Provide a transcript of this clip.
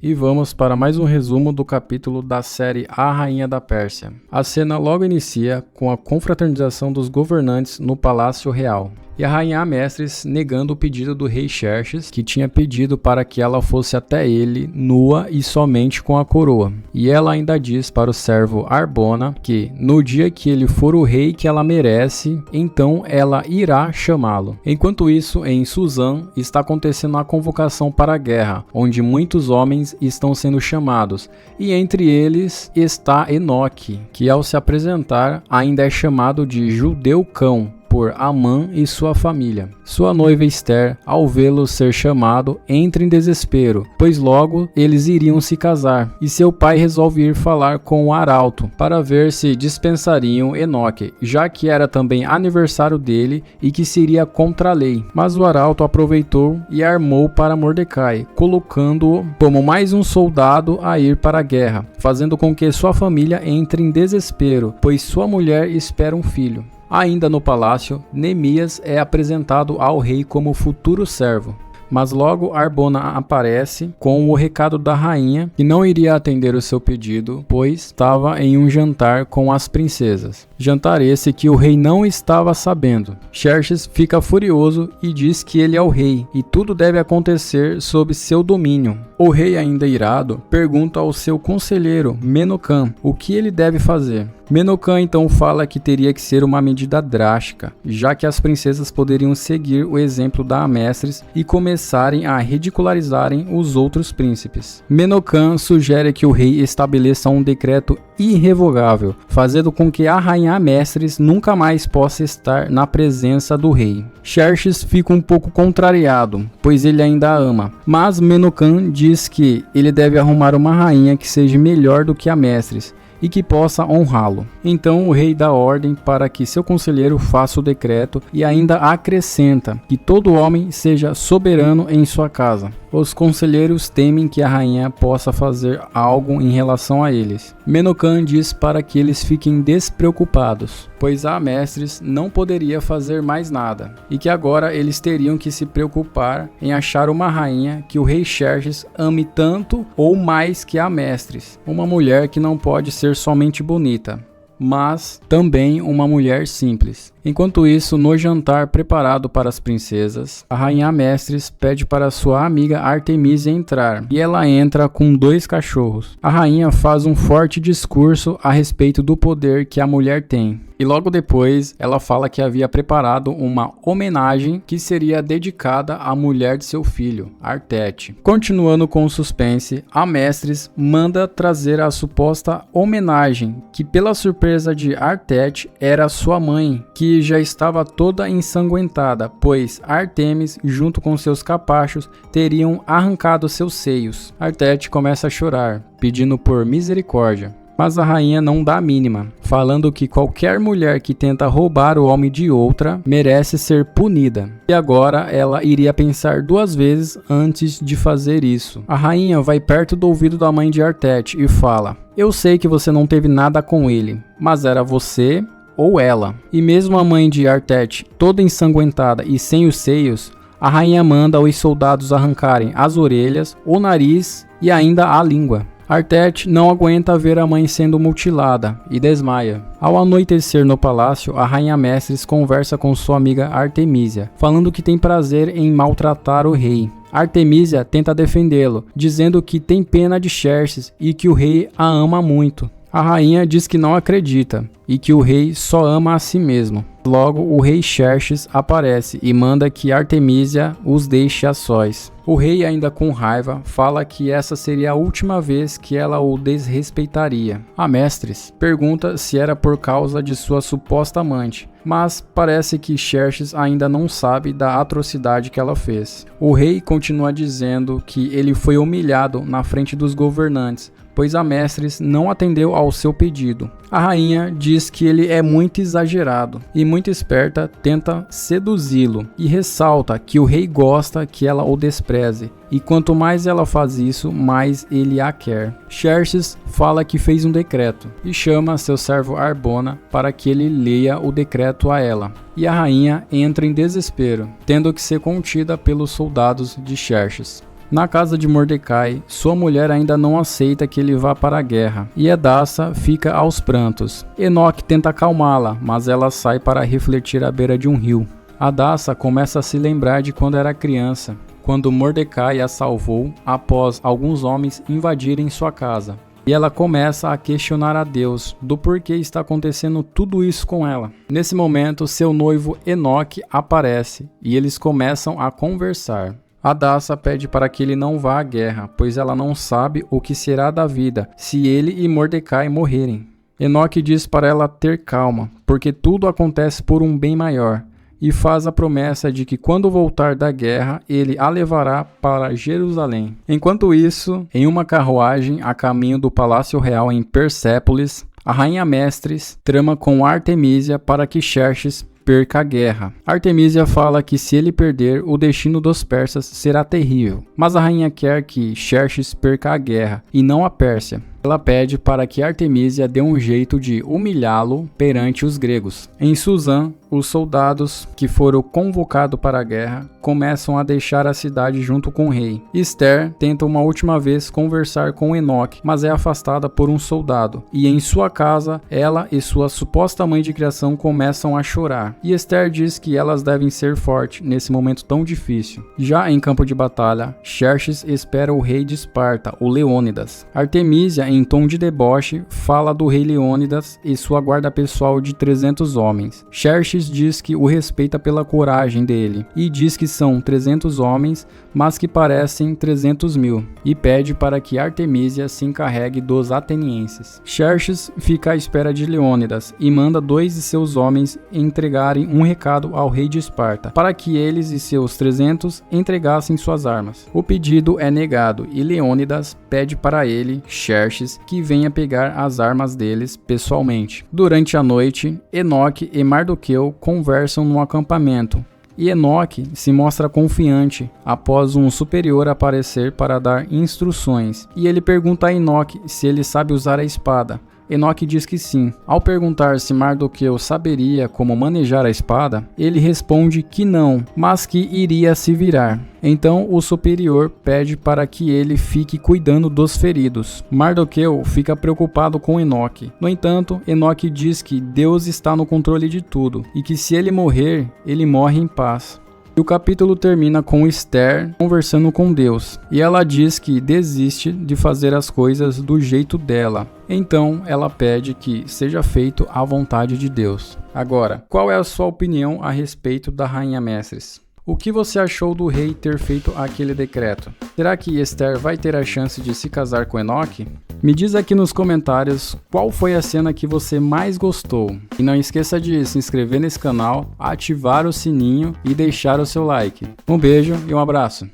E vamos para mais um resumo do capítulo da série A Rainha da Pérsia. A cena logo inicia com a confraternização dos governantes no Palácio Real. E a rainha Amestris negando o pedido do rei Xerxes, que tinha pedido para que ela fosse até ele nua e somente com a coroa. E ela ainda diz para o servo Arbona que no dia que ele for o rei que ela merece, então ela irá chamá-lo. Enquanto isso, em Suzã está acontecendo a convocação para a guerra, onde muitos homens estão sendo chamados, e entre eles está Enoque, que ao se apresentar ainda é chamado de Judeu Cão, por Amã e sua família. Sua noiva Esther, ao vê-lo ser chamado, entra em desespero, pois logo eles iriam se casar, e seu pai resolve ir falar com o arauto para ver se dispensariam Enoque, já que era também aniversário dele e que seria contra a lei. Mas o arauto aproveitou e armou para Mordecai, colocando-o como mais um soldado a ir para a guerra, fazendo com que sua família entre em desespero, pois sua mulher espera um filho. Ainda no palácio, Neemias é apresentado ao rei como futuro servo. Mas logo Arbona aparece com o recado da rainha, que não iria atender o seu pedido, pois estava em um jantar com as princesas. Jantar esse que o rei não estava sabendo. Xerxes fica furioso e diz que ele é o rei, e tudo deve acontecer sob seu domínio. O rei, ainda irado, pergunta ao seu conselheiro, Menocã, o que ele deve fazer. Menocã então fala que teria que ser uma medida drástica, já que as princesas poderiam seguir o exemplo da Amestris e começarem a ridicularizarem os outros príncipes. Menocã sugere que o rei estabeleça um decreto irrevogável, fazendo com que a rainha Amestris nunca mais possa estar na presença do rei. Xerxes fica um pouco contrariado, pois ele ainda a ama, mas Menocã diz que ele deve arrumar uma rainha que seja melhor do que Amestris e que possa honrá-lo. Então o rei dá ordem para que seu conselheiro faça o decreto e ainda acrescenta que todo homem seja soberano em sua casa. Os conselheiros temem que a rainha possa fazer algo em relação a eles. Menocã diz para que eles fiquem despreocupados, pois a Amestris não poderia fazer mais nada, e que agora eles teriam que se preocupar em achar uma rainha que o rei Xerxes ame tanto ou mais que a Amestris, uma mulher que não pode ser somente bonita, mas também uma mulher simples. Enquanto isso, no jantar preparado para as princesas, a rainha Amestris pede para sua amiga Artemisia entrar, e ela entra com 2 cachorros. A rainha faz um forte discurso a respeito do poder que a mulher tem. E logo depois, ela fala que havia preparado uma homenagem que seria dedicada à mulher de seu filho, Artete. Continuando com o suspense, Amestris manda trazer a suposta homenagem, que pela surpresa de Artete era sua mãe, que já estava toda ensanguentada, pois Artemis, junto com seus capachos, teriam arrancado seus seios. Artete começa a chorar, pedindo por misericórdia. Mas a rainha não dá a mínima, falando que qualquer mulher que tenta roubar o homem de outra merece ser punida. E agora ela iria pensar 2 vezes antes de fazer isso. A rainha vai perto do ouvido da mãe de Artete e fala: "Eu sei que você não teve nada com ele, mas era você ou ela." E mesmo a mãe de Artete, toda ensanguentada e sem os seios, a rainha manda os soldados arrancarem as orelhas, o nariz e ainda a língua. Artete não aguenta ver a mãe sendo mutilada e desmaia. Ao anoitecer no palácio, a rainha Amestris conversa com sua amiga Artemisia, falando que tem prazer em maltratar o rei. Artemisia tenta defendê-lo, dizendo que tem pena de Xerxes e que o rei a ama muito. A rainha diz que não acredita e que o rei só ama a si mesmo. Logo, o rei Xerxes aparece e manda que Artemisia os deixe a sós. O rei, ainda com raiva, fala que essa seria a última vez que ela o desrespeitaria. Amestris pergunta se era por causa de sua suposta amante, mas parece que Xerxes ainda não sabe da atrocidade que ela fez. O rei continua dizendo que ele foi humilhado na frente dos governantes, pois Amestris não atendeu ao seu pedido. A rainha diz que ele é muito exagerado e muito esperta, tenta seduzi-lo e ressalta que o rei gosta que ela o despreze, e quanto mais ela faz isso, mais ele a quer. Xerxes fala que fez um decreto e chama seu servo Arbona para que ele leia o decreto a ela. E a rainha entra em desespero, tendo que ser contida pelos soldados de Xerxes. Na casa de Mordecai, sua mulher ainda não aceita que ele vá para a guerra, e Hadassah fica aos prantos. Enoque tenta acalmá-la, mas ela sai para refletir à beira de um rio. Hadassah começa a se lembrar de quando era criança, quando Mordecai a salvou após alguns homens invadirem sua casa. E ela começa a questionar a Deus do porquê está acontecendo tudo isso com ela. Nesse momento, seu noivo Enoque aparece e eles começam a conversar. Hadassah pede para que ele não vá à guerra, pois ela não sabe o que será da vida se ele e Mordecai morrerem. Enoque diz para ela ter calma, porque tudo acontece por um bem maior, e faz a promessa de que quando voltar da guerra, ele a levará para Jerusalém. Enquanto isso, em uma carruagem a caminho do Palácio Real em Persépolis, a rainha Mestres trama com Artemísia para que Xerxes perca a guerra. Artemísia fala que se ele perder, o destino dos persas será terrível, mas a rainha quer que Xerxes perca a guerra e não a Pérsia. Ela pede para que Artemísia dê um jeito de humilhá-lo perante os gregos. Em Suzã, os soldados que foram convocados para a guerra começam a deixar a cidade junto com o rei. Esther tenta uma última vez conversar com Enoque, mas é afastada por um soldado. E em sua casa, ela e sua suposta mãe de criação começam a chorar. E Esther diz que elas devem ser fortes nesse momento tão difícil. Já em campo de batalha, Xerxes espera o rei de Esparta, o Leônidas. Artemísia, em tom de deboche, fala do rei Leônidas e sua guarda pessoal de 300 homens. Xerxes diz que o respeita pela coragem dele e diz que são 300 homens, mas que parecem 300.000, e pede para que Artemísia se encarregue dos atenienses. Xerxes fica à espera de Leônidas e manda 2 de seus homens entregarem um recado ao rei de Esparta, para que eles e seus 300 entregassem suas armas. O pedido é negado e Leônidas pede para ele, Xerxes, que venha pegar as armas deles pessoalmente. Durante a noite, Enoque e Mardoqueu conversam no acampamento, e Enoque se mostra confiante após um superior aparecer para dar instruções, e ele pergunta a Enoque se ele sabe usar a espada. Enoque diz que sim. Ao perguntar se Mardoqueu saberia como manejar a espada, ele responde que não, mas que iria se virar. Então o superior pede para que ele fique cuidando dos feridos. Mardoqueu fica preocupado com Enoque. No entanto, Enoque diz que Deus está no controle de tudo e que se ele morrer, ele morre em paz. E o capítulo termina com Esther conversando com Deus, e ela diz que desiste de fazer as coisas do jeito dela. Então ela pede que seja feito à vontade de Deus. Agora, qual é a sua opinião a respeito da rainha Mestres? O que você achou do rei ter feito aquele decreto? Será que Esther vai ter a chance de se casar com Enoque? Me diz aqui nos comentários qual foi a cena que você mais gostou. E não esqueça de se inscrever nesse canal, ativar o sininho e deixar o seu like. Um beijo e um abraço.